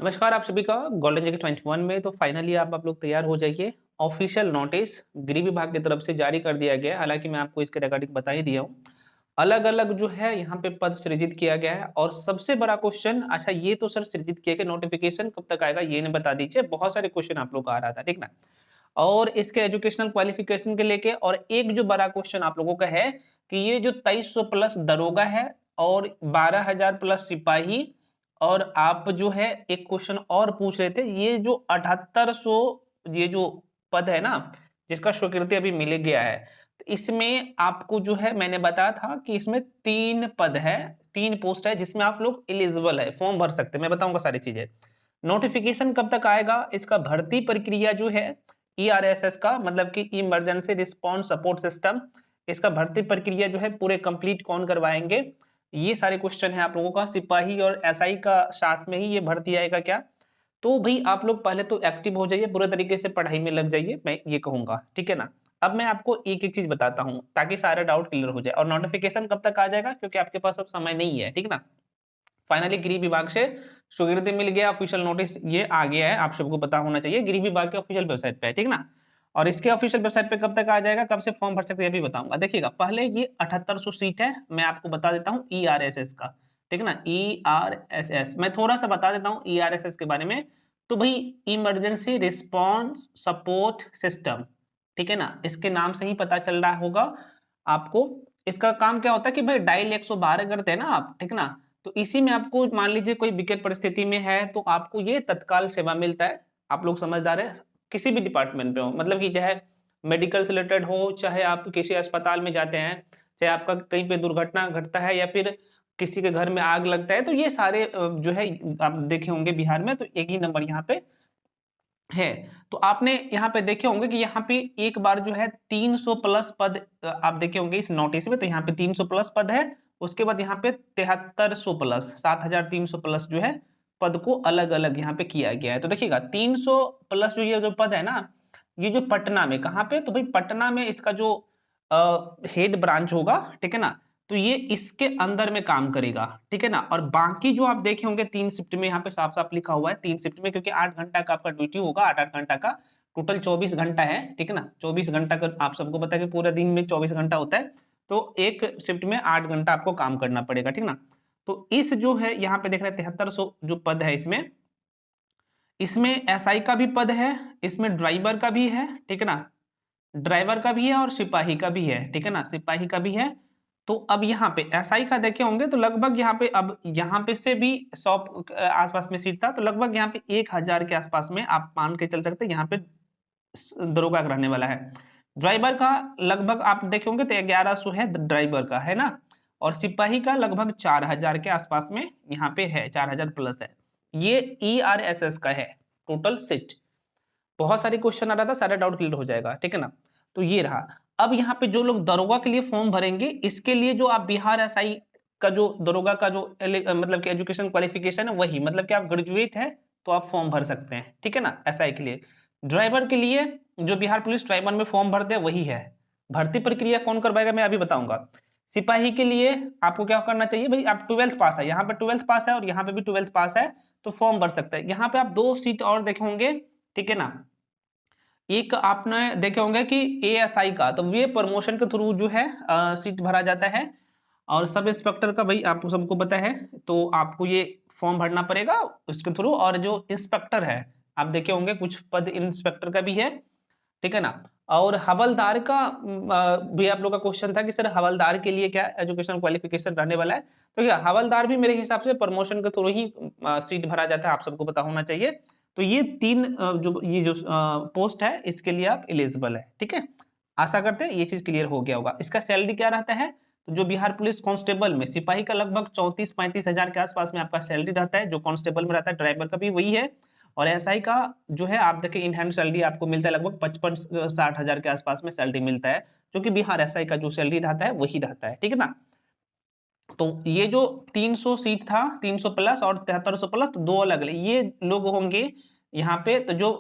नमस्कार आप सभी का गोल्डन जैकेट 21 में। तो फाइनली आप लोग तैयार हो जाइए। ऑफिशियल नोटिस गृह विभाग की तरफ से जारी कर दिया गया है। हालांकि मैं आपको इसके रिगार्डिंग बता ही दिया हूँ। अलग अलग जो है यहाँ पे पद सृजित किया गया है। और सबसे बड़ा क्वेश्चन, अच्छा ये तो सर सृजित किया गया, नोटिफिकेशन कब तक आएगा ये नहीं बता दीजिए। बहुत सारे क्वेश्चन आप लोग का आ रहा था, ठीक ना। और इसके एजुकेशनल क्वालिफिकेशन के लेके और एक जो बड़ा क्वेश्चन आप लोगों का है कि ये जो 2300 प्लस दरोगा है और 12,000 प्लस सिपाही, और आप जो है एक क्वेश्चन और पूछ रहे थे, ये जो 7800 ये जो पद है ना, जिसका स्वीकृति अभी मिल गया है, तो इसमें आपको जो है मैंने बताया था कि इसमें 3 पद है, 3 पोस्ट है जिसमें आप लोग एलिजिबल है, फॉर्म भर सकते हैं। मैं बताऊंगा सारी चीजें। नोटिफिकेशन कब तक आएगा, इसका भर्ती प्रक्रिया जो है ईआरएसएस का मतलब कि इमरजेंसी रिस्पांस सपोर्ट सिस्टम, इसका भर्ती प्रक्रिया जो है पूरे कंप्लीट कौन करवाएंगे, ये सारे क्वेश्चन है आप लोगों का। सिपाही और एसआई का साथ में ही ये भर्ती आएगा क्या। तो भाई आप लोग पहले तो एक्टिव हो जाइए, पूरे तरीके से पढ़ाई में लग जाइए, मैं ये कहूंगा, ठीक है ना। अब मैं आपको एक एक चीज बताता हूँ ताकि सारा डाउट क्लियर हो जाए। और नोटिफिकेशन कब तक आ जाएगा, क्योंकि आपके पास अब समय नहीं है, ठीक ना। फाइनली गृह विभाग से स्वीकृति मिल गया, ऑफिशियल नोटिस ये आ गया है, आप सबको पता होना चाहिए, गृह विभाग के ऑफिशियल वेबसाइट पे है, ठीक ना। और इसके ऑफिशियल वेबसाइट पे कब तक आ जाएगा, कब से फॉर्म भर सकते हैं ये भी बताऊंगा। देखिएगा, पहले ये 7800 सीट है, मैं आपको बता देता हूँ ईआरएसएस का, ठीक है ना। ईआरएसएस मैं थोड़ा सा बता देता हूँ ईआरएसएस के बारे में। तो भाई इमरजेंसी रिस्पॉन्स सपोर्ट सिस्टम, ठीक है ना, इसके नाम से ही पता चल रहा होगा आपको। इसका काम क्या होता है कि भाई डायल 112 करते हैं ना आप, ठीक ना। तो इसी में आपको मान लीजिए कोई विकट परिस्थिति में है तो आपको ये तत्काल सेवा मिलता है। आप लोग समझदार है, किसी भी डिपार्टमेंट में हो, मतलब कि चाहे मेडिकल से रिलेटेड हो, चाहे आप किसी अस्पताल में जाते हैं, चाहे आपका कहीं पे दुर्घटना घटता है, या फिर किसी के घर में आग लगता है, तो ये सारे जो है आप देखे होंगे बिहार में, तो एक ही नंबर यहाँ पे है। तो आपने यहाँ पे देखे होंगे कि यहाँ पे एक बार जो है 300 प्लस पद आप देखे होंगे इस नोटिस में। तो यहाँ पे 300 प्लस पद है, उसके बाद यहाँ पे 7300 प्लस 7300 प्लस जो है पद को अलग अलग यहाँ पे किया गया है। तो देखिएगा 300 प्लस जो ये जो पद है ना, ये जो पटना में, कहाँ पे, तो भाई पटना में इसका जो हेड ब्रांच होगा, ठीक है ना, तो ये इसके अंदर में काम करेगा, ठीक है ना। और बाकी जो आप देखे होंगे 3 शिफ्ट में, यहाँ पे साफ साफ लिखा हुआ है 3 शिफ्ट में, क्योंकि 8 घंटा का आपका ड्यूटी होगा, 8 8 घंटा का, टोटल 24 घंटा है, ठीक है ना। 24 घंटा का आप सबको पता है कि पूरा दिन में 24 घंटा होता है, तो एक शिफ्ट में 8 घंटा आपको काम करना पड़ेगा, ठीक ना। तो इस जो है यहाँ पे देख रहे हैं 7300 जो पद है, इसमें इसमें एसआई का भी पद है, इसमें ड्राइवर का भी है, ठीक है ना, ड्राइवर का भी है और सिपाही का भी है, ठीक है ना, सिपाही का भी है। तो अब यहाँ पे एसआई का देखे होंगे तो लगभग यहाँ पे, अब यहाँ पे से भी 100 आसपास में सीट था, तो लगभग यहाँ पे 1000 के आसपास में आप मान के चल सकते हैं यहाँ पे दरोगा का रहने वाला है। ड्राइवर का लगभग आप देखे होंगे तो 1100 है ड्राइवर का, है ना। और सिपाही का लगभग 4000 के आसपास में यहाँ पे है, 4000 प्लस है। ये ईआरएसएस का है टोटल सीट। बहुत सारे क्वेश्चन आ रहा था, सारे डाउट क्लियर हो जाएगा, ठीक है ना। तो ये रहा। अब यहाँ पे जो लोग दरोगा के लिए फॉर्म भरेंगे, इसके लिए जो आप बिहार एसआई का जो दरोगा का जो मतलब कि एजुकेशन क्वालिफिकेशन है वही, मतलब कि आप ग्रेजुएट है तो आप फॉर्म भर सकते हैं, ठीक है ना, एसआई के लिए। ड्राइवर के लिए जो बिहार पुलिस ड्राइवर में फॉर्म भरते हैं वही है। भर्ती प्रक्रिया कौन करवाएगा मैं अभी बताऊंगा। सिपाही के लिए आपको क्या करना चाहिए भाई, आप 12th पास है, यहाँ पे 12th पास है और यहाँ पे भी 12th पास है, तो फॉर्म भर सकते हैं। यहाँ पे आप 2 सीट और देखे होंगे, ठीक है ना। एक आपने देखे होंगे कि एएसआई का, तो ये प्रमोशन के थ्रू जो है सीट भरा जाता है। और सब इंस्पेक्टर का भाई आपको सबको पता है, तो आपको ये फॉर्म भरना पड़ेगा उसके थ्रू। और जो इंस्पेक्टर है, आप देखे होंगे कुछ पद इंस्पेक्टर का भी है, ठीक है ना। और हवलदार का भी आप लोग का क्वेश्चन था कि सर हवलदार के लिए क्या एजुकेशन क्वालिफिकेशन रहने वाला है। तो क्या हवलदार भी मेरे हिसाब से प्रमोशन के थ्रू ही सीट भरा जाता है, आप सबको पता होना चाहिए। तो ये 3 जो पोस्ट है इसके लिए आप एलिजिबल है, ठीक है। आशा करते हैं ये चीज क्लियर हो गया होगा। इसका सैलरी क्या रहता है, तो जो बिहार पुलिस कांस्टेबल में, सिपाही का लगभग 34-35 हजार के आसपास में आपका सैलरी रहता है, जो कांस्टेबल में रहता है, ड्राइवर का भी वही है। और एसआई का जो है आप देखिए इन हैंड सैलरी आपको मिलता है लगभग 55-60 हजार के आसपास में सैलरी मिलता है, जो कि बिहार एसआई का जो सैलरी रहता है वही रहता है, ठीक है ना। तो ये जो 300 सीट था, 300 प्लस और 7300 प्लस, तो दो अलग अलग ये लोग होंगे यहाँ पे। तो जो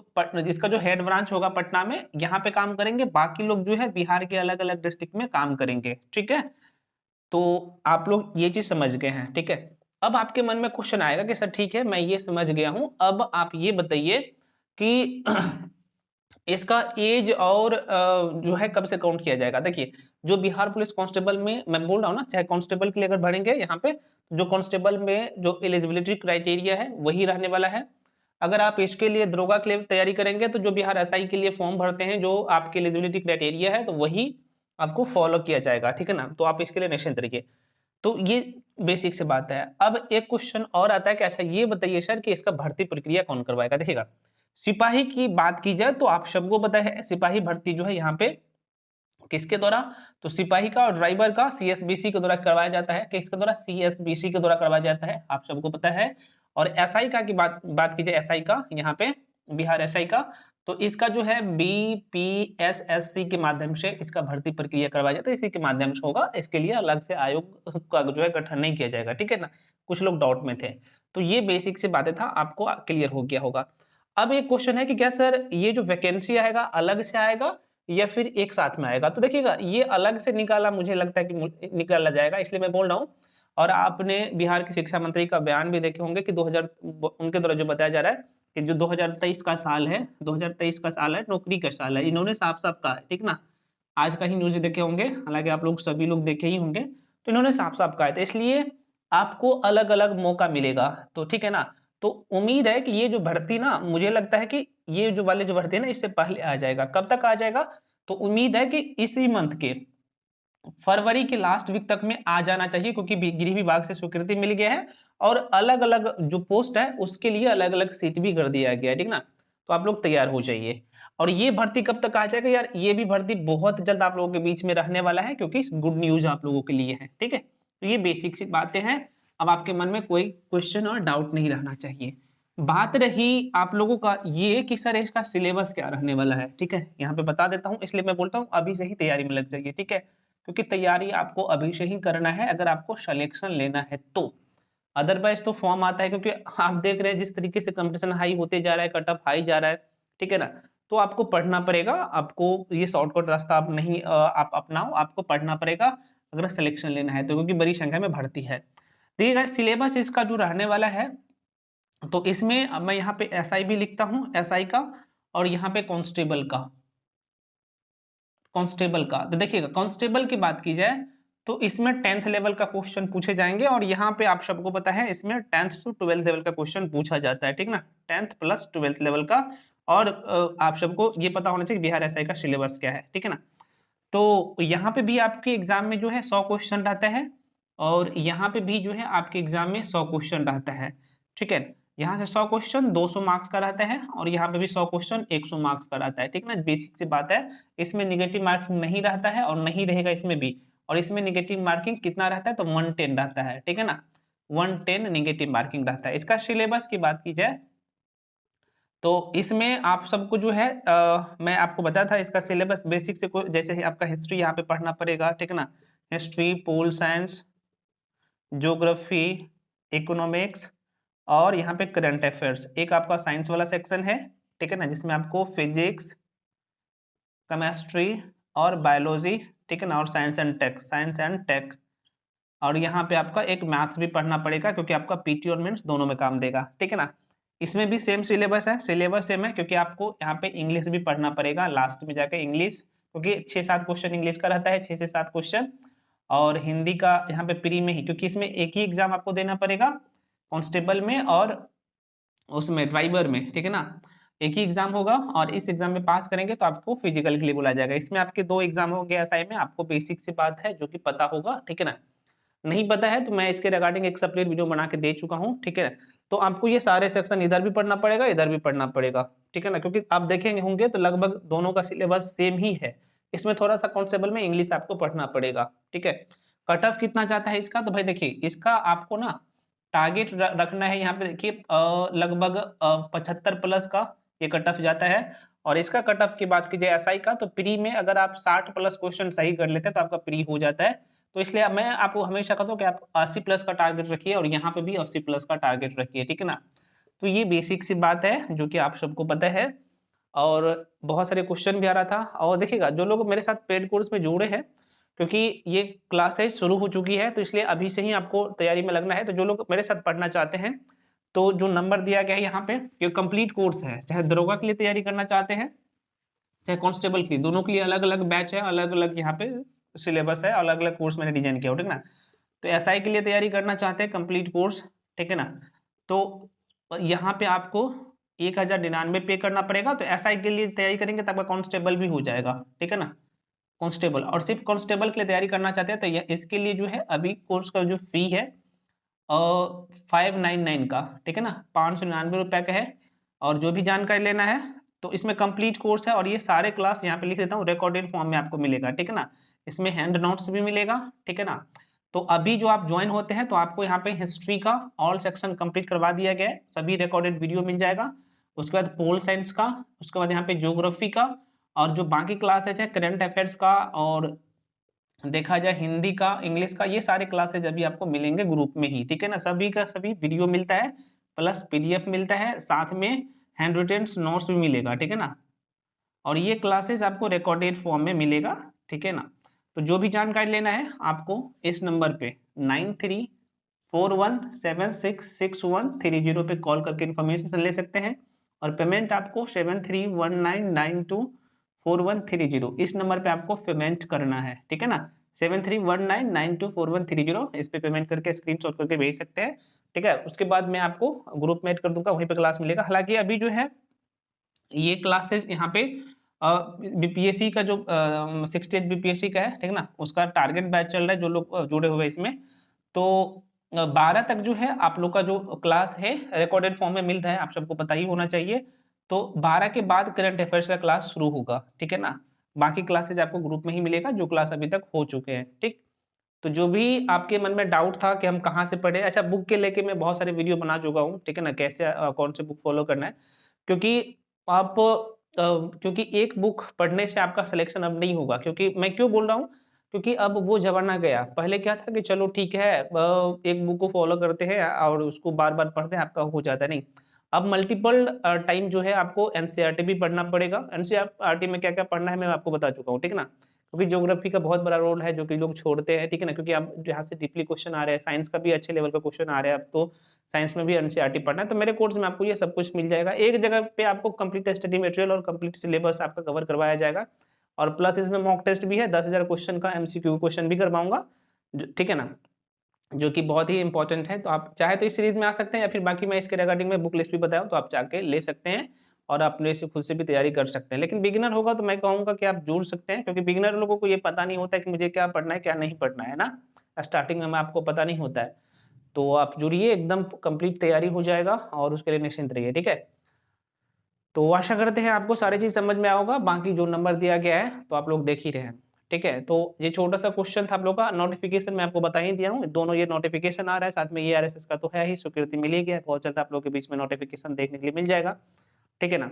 इसका जो हेड ब्रांच होगा पटना में, यहाँ पे काम करेंगे, बाकी लोग जो है बिहार के अलग अलग डिस्ट्रिक्ट में काम करेंगे, ठीक है। तो आप लोग ये चीज समझ गए हैं, ठीक है। अब आपके मन में क्वेश्चन आएगा कि सर ठीक है मैं ये समझ गया हूं, अब आप ये बताइए कि इसका एज और जो है कब से काउंट किया जाएगा। देखिए जो बिहार पुलिस कांस्टेबल में मैं बोल रहा हूँ ना, चाहे कांस्टेबल के लिए अगर भरेंगे यहाँ पे, जो कांस्टेबल में जो एलिजिबिलिटी क्राइटेरिया है वही रहने वाला है। अगर आप इसके लिए दरोगा के लिए तैयारी करेंगे तो जो बिहार एसआई के लिए फॉर्म भरते हैं जो आपके एलिजिबिलिटी क्राइटेरिया है तो वही आपको फॉलो किया जाएगा, ठीक है ना। तो आप इसके लिए निश्चिंत रहिए। तो ये बेसिक से बात है। अब एक क्वेश्चन और आता है कि अच्छा ये बताइए सर कि इसका भर्ती प्रक्रिया कौन करवाएगा। देखिएगा सिपाही की बात की जाए तो आप सबको पता है सिपाही भर्ती जो है यहाँ पे किसके द्वारा, तो सिपाही का और ड्राइवर का सीएसबीसी के द्वारा करवाया जाता है। किसके द्वारा, सीएसबीसी के द्वारा करवाया जाता है, आप सबको पता है। और एसआई का की बात की जाए, एसआई का यहाँ पे बिहार एसआई का, तो इसका जो है बीपीएसएससी के माध्यम से इसका भर्ती प्रक्रिया करवाया जाता है, इसी के माध्यम से होगा। इसके लिए अलग से आयोग का जो है गठन नहीं किया जाएगा, ठीक है ना। कुछ लोग डाउट में थे, तो ये बेसिक से बातें था, आपको क्लियर हो गया होगा। अब एक क्वेश्चन है कि क्या सर ये जो वैकेंसी आएगा अलग से आएगा या फिर एक साथ में आएगा। तो देखिएगा ये अलग से निकाला, मुझे लगता है कि निकाला जाएगा, इसलिए मैं बोल रहा हूँ। और आपने बिहार के शिक्षा मंत्री का बयान भी देखे होंगे कि 2000 उनके द्वारा जो बताया जा रहा है कि जो 2023 का साल है, 2023 का साल है, नौकरी का साल है, इन्होंने साफ साफ कहा है, ठीक ना। आज का ही न्यूज देखे होंगे, हालांकि आप लोग सभी लोग देखे ही होंगे, तो इन्होंने साफ साफ कहा है, तो इसलिए आपको अलग अलग मौका मिलेगा, तो ठीक है ना। तो उम्मीद है कि ये जो भर्ती ना, मुझे लगता है कि ये जो वाले जो भर्ती है ना इससे पहले आ जाएगा। कब तक आ जाएगा, तो उम्मीद है कि इसी मंथ के फरवरी के लास्ट वीक तक में आ जाना चाहिए, क्योंकि गृह विभाग से स्वीकृति मिल गया है और अलग अलग जो पोस्ट है उसके लिए अलग अलग सीट भी कर दिया गया है, ठीक ना। तो आप लोग तैयार हो जाइए। और ये भर्ती कब तक आ जाएगा यार, ये भी भर्ती बहुत जल्द आप लोगों के बीच में रहने वाला है, क्योंकि गुड न्यूज आप लोगों के लिए है, ठीक है। तो ये बेसिक सी बातें हैं। अब आपके मन में कोई क्वेश्चन और डाउट नहीं रहना चाहिए। बात रही आप लोगों का ये कि सर इसका सिलेबस क्या रहने वाला है, ठीक है, यहाँ पे बता देता हूँ, इसलिए मैं बोलता हूँ अभी से ही तैयारी में लग जाइए, ठीक है। क्योंकि तैयारी आपको अभी से ही करना है अगर आपको सिलेक्शन लेना है तो। अदरवाइज तो फॉर्म आता है, क्योंकि आप देख रहे हैं जिस तरीके से कंपटीशन हाई होते जा रहा है, कट ऑफ हाई जा रहा है, ठीक है ना। तो आपको पढ़ना पड़ेगा, आपको ये शॉर्टकट रास्ता आप नहीं आप अपनाओ, आपको पढ़ना पड़ेगा अगर सिलेक्शन लेना है तो, क्योंकि बड़ी संख्या में भर्ती है। देखिएगा सिलेबस इसका जो रहने वाला है, तो इसमें अब मैं यहाँ पे एसआई भी लिखता हूँ, एसआई का, और यहाँ पे कांस्टेबल का, कांस्टेबल का। तो देखिएगा कांस्टेबल की बात की जाए तो इसमें 10th लेवल का क्वेश्चन पूछे जाएंगे, और यहाँ पे आप सबको पता है इसमें 10th to 12th लेवल का क्वेश्चन पूछा जाता है, ठीक ना, 10th प्लस 12th लेवल का। और आप सबको ये पता होना चाहिए बिहार एसआई का सिलेबस क्या है, ठीक है ना। तो यहाँ पे भी आपके एग्जाम में जो है 100 क्वेश्चन रहता है, और यहाँ पे भी जो है आपके एग्जाम में 100 क्वेश्चन रहता है, ठीक है। यहाँ से 100 क्वेश्चन 200 मार्क्स का रहता है, और यहाँ पे भी 100 क्वेश्चन 100 मार्क्स का रहता है, ठीक ना। बेसिक सी बात है, इसमें निगेटिव मार्किंग नहीं रहता है और नहीं रहेगा इसमें भी। और इसमें निगेटिव मार्किंग कितना रहता है, तो 110 रहता है, ठीक है ना, 110 निगेटिव मार्किंग रहता है। इसका सिलेबस की बात की जाए तो इसमें आप सबको जो है मैं आपको बताया था इसका सिलेबस बेसिक से, जैसे ही आपका हिस्ट्री यहाँ पे पढ़ना पड़ेगा, ठीक है ना, history, pol science, geography, economics, और यहाँ पे करंट अफेयर्स। एक आपका साइंस वाला सेक्शन है, ठीक है ना, जिसमें आपको फिजिक्स, केमिस्ट्री और बायोलॉजी, ठीक है ना, और science and tech, science and tech. और यहाँ पे आपका एक मैथ्स भी पढ़ना पड़ेगा, क्योंकि आपका पीटी और मेंस दोनों में काम देगा, ठीक है ना। इसमें भी सेम सिलेबस है, सिलेबस सेम है, क्योंकि आपको यहाँ पे इंग्लिश भी पढ़ना पड़ेगा लास्ट में जाके, इंग्लिश, क्योंकि 6-7 क्वेश्चन इंग्लिश का रहता है, 6 से 7 क्वेश्चन। और हिंदी का यहाँ पे प्री में ही, क्योंकि इसमें एक ही एग्जाम आपको देना पड़ेगा कांस्टेबल में और उसमें ड्राइवर में, ठीक है ना, एक ही एग्जाम होगा, और इस एग्जाम में पास करेंगे तो आपको फिजिकल के लिए बुलाया जाएगा। इसमें आपके 2 एग्जाम हो गए एसआई में, आपको बेसिक सी बात है जो कि पता होगा, ठीक है ना। नहीं पता है तो मैं इसके रिगार्डिंग एक सेपरेट वीडियो बना के दे चुका हूँ, ठीक है। तो आपको ये सारे सेक्शन इधर भी पढ़ना पड़ेगा, इधर भी पढ़ना पड़ेगा, ठीक है ना, क्योंकि आप देखेंगे होंगे तो लगभग दोनों का सिलेबस सेम ही है। इसमें थोड़ा सा कांस्टेबल में इंग्लिश आपको पढ़ना पड़ेगा, ठीक है। कट ऑफ कितना जाता है इसका, तो भाई देखिए इसका आपको ना टारगेट रखना है, यहाँ पे देखिए लगभग 75 प्लस का ये कट ऑफ जाता है। और इसका कट ऑफ की बात कीजिए एसआई का, तो प्री में अगर आप 60 प्लस क्वेश्चन सही कर लेते हैं तो आपका प्री हो जाता है। तो इसलिए मैं आपको हमेशा कहता हूँ कि आप 80 प्लस का टारगेट रखिए, और यहाँ पे भी 80 प्लस का टारगेट रखिए, ठीक है ना। तो ये बेसिक सी बात है जो कि आप सबको पता है, और बहुत सारे क्वेश्चन भी आ रहा था। और देखिएगा जो लोग मेरे साथ पेड कोर्स में जुड़े हैं, क्योंकि ये क्लासेज शुरू हो चुकी है, तो इसलिए अभी से ही आपको तैयारी में लगना है। तो जो लोग मेरे साथ पढ़ना चाहते हैं, तो जो नंबर दिया गया है यहाँ पे, ये कंप्लीट कोर्स है, चाहे दरोगा के लिए तैयारी करना चाहते हैं, चाहे कांस्टेबल के लिए, दोनों के लिए अलग अलग बैच है, अलग अलग यहाँ पे सिलेबस है, अलग अलग कोर्स मैंने डिजाइन किया हो, ठीक ना। तो एसआई के लिए तैयारी करना चाहते हैं कंप्लीट कोर्स, ठीक है ना, तो यहाँ पे आपको 1099 पे करना पड़ेगा। तो एसआई के लिए तैयारी करेंगे तो आपका कांस्टेबल भी हो जाएगा, ठीक है ना, कांस्टेबल। और सिर्फ कांस्टेबल के लिए तैयारी करना चाहते हैं तो इसके लिए जो है अभी कोर्स का जो फी है 599 का, ठीक है ना, 599 रुपये का है। और जो भी जानकारी लेना है तो इसमें कंप्लीट कोर्स है, और ये सारे क्लास यहाँ पे लिख देता हूँ, रिकॉर्डेड फॉर्म में आपको मिलेगा, ठीक है ना। इसमें हैंड नोट्स भी मिलेगा, ठीक है ना। तो अभी जो आप ज्वाइन होते हैं तो आपको यहाँ पे हिस्ट्री का ऑल सेक्शन कंप्लीट करवा दिया गया है, सभी रिकॉर्डेड वीडियो मिल जाएगा। उसके बाद पोल साइंस का, उसके बाद यहाँ पे ज्योग्राफी का, और जो बाकी क्लासेज है करंट अफेयर्स का, और देखा जाए हिंदी का, इंग्लिश का, ये सारे क्लासेज अभी आपको मिलेंगे ग्रुप में ही, ठीक है ना। सभी का सभी वीडियो मिलता है, प्लस पीडीएफ मिलता है, साथ में हैंड रिटेन नोट्स भी मिलेगा, ठीक है ना। और ये क्लासेस आपको रिकॉर्डेड फॉर्म में मिलेगा, ठीक है ना। तो जो भी जानकारी लेना है आपको इस नंबर पे 9341766130 पे कॉल करके इन्फॉर्मेशन ले सकते हैं। और पेमेंट आपको 7319924130 इस नंबर पे आपको पेमेंट करना है, ठीक है ना। 7319924130 इस पे पेमेंट करके स्क्रीनशॉट करके भेज सकते हैं, ठीक है। उसके बाद मैं आपको ग्रुप में ऐड कर दूंगा, वहीं पे क्लास मिलेगा। हालांकि अभी जो है ये क्लासेस यहाँ पे बीपीएससी का जो 68 बीपीएससी का है, ठीक है ना, उसका टारगेट बैच चल रहा है, जो लोग जुड़े हुए इसमें। तो 12 तक जो है आप लोग का जो क्लास है रिकॉर्डेड फॉर्म में मिल रहा है, आप सबको पता ही होना चाहिए। तो 12 के बाद करंट अफेयर्स का क्लास शुरू होगा, ठीक है ना। बाकी क्लासेज आपको ग्रुप में ही मिलेगा, जो क्लास अभी तक हो चुके हैं, ठीक। तो जो भी आपके मन में डाउट था कि हम कहाँ से पढ़े, अच्छा बुक के लेके मैं बहुत सारे वीडियो बना चुका हूँ, ठीक है ना, कैसे कौन से बुक फॉलो करना है। क्योंकि आप क्योंकि एक बुक पढ़ने से आपका सिलेक्शन अब नहीं होगा, क्योंकि मैं क्यों बोल रहा हूँ, क्योंकि अब वो जमाना गया। पहले क्या था कि चलो ठीक है एक बुक को फॉलो करते हैं और उसको बार बार पढ़ते हैं, आपका हो जाता नहीं। अब मल्टीपल टाइम जो है आपको एनसीईआरटी भी पढ़ना पड़ेगा। एनसीईआरटी में क्या क्या पढ़ना है मैं आपको बता चुका हूँ, ठीक है ना। क्योंकि ज्योग्राफी का बहुत बड़ा रोल है जो कि लोग छोड़ते हैं, ठीक है ना, क्योंकि अब यहाँ से डीपली क्वेश्चन आ रहे हैं, साइंस का भी अच्छे लेवल का क्वेश्चन आ रहे हैं अब तो, साइंस में भी एनसीईआरटी पढ़ना है। तो मेरे कोर्स में आपको ये सब कुछ मिल जाएगा, एक जगह पे आपको कंप्लीट स्टडी मटेरियल और कंप्लीट सिलेबस आपका कवर करवाया जाएगा। और प्लस इसमें मॉक टेस्ट भी है, 10,000 क्वेश्चन का एमसीक्यू क्वेश्चन भी करवाऊंगा, ठीक है ना, जो कि बहुत ही इंपॉर्टेंट है। तो आप चाहे तो इस सीरीज में आ सकते हैं, या फिर बाकी मैं इसके रिगार्डिंग में बुक लिस्ट भी बताऊँ तो आप जाके ले सकते हैं और अपने से खुद से भी तैयारी कर सकते हैं। लेकिन बिगिनर होगा तो मैं कहूँगा कि आप जुड़ सकते हैं, क्योंकि बिगिनर लोगों को ये पता नहीं होता है कि मुझे क्या पढ़ना है क्या नहीं पढ़ना है ना, स्टार्टिंग में आपको पता नहीं होता है। तो आप जुड़िए, एकदम कंप्लीट तैयारी हो जाएगा और उसके लिए निश्चिंत रहिए, ठीक है। तो आशा करते हैं आपको सारी चीज समझ में आओगा। बाकी जो नंबर दिया गया है तो आप लोग देख ही रहे हैं, ठीक है। तो ये छोटा सा क्वेश्चन था आप लोग का, नोटिफिकेशन मैं आपको बता ही दिया हूँ, दोनों ये नोटिफिकेशन आ रहा है, साथ में ये आरएसएस का तो है ही, स्वीकृति मिल ही गया, बहुत जल्द आप लोग के बीच में नोटिफिकेशन देखने के लिए मिल जाएगा, ठीक है ना।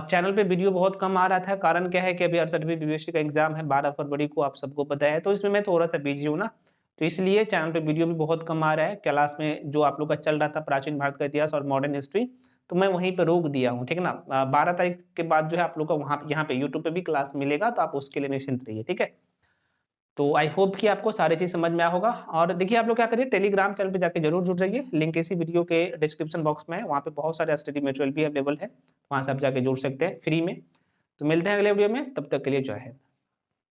चैनल पे वीडियो बहुत कम आ रहा था, कारण क्या है कि अभी 68वीं बीपीएससी का एग्जाम है 12 फरवरी को, आप सबको पता है, तो इसमें मैं थोड़ा सा बिजी हूँ ना, तो इसलिए चैनल पे वीडियो भी बहुत कम आ रहा है। क्लास में जो आप लोग का चल रहा था प्राचीन भारत का इतिहास और मॉडर्न हिस्ट्री, तो मैं वहीं पे रोक दिया हूँ, ठीक है ना। 12 तारीख के बाद जो है आप लोग का वहाँ यहाँ पे यूट्यूब पे भी क्लास मिलेगा, तो आप उसके लिए निश्चिंत रहिए, ठीक है। तो आई होप कि आपको सारी चीज समझ में आया होगा। और देखिए आप लोग क्या करिए, टेलीग्राम चैनल पे जाके जरूर जुड़ जाइए, लिंक इसी वीडियो के डिस्क्रिप्शन बॉक्स में है, वहाँ पे बहुत सारे स्टडी मटेरियल भी अवेलेबल है, वहाँ से आप जाके जुड़ सकते हैं फ्री में। तो मिलते हैं अगले वीडियो में, तब तक के लिए जय हिंद।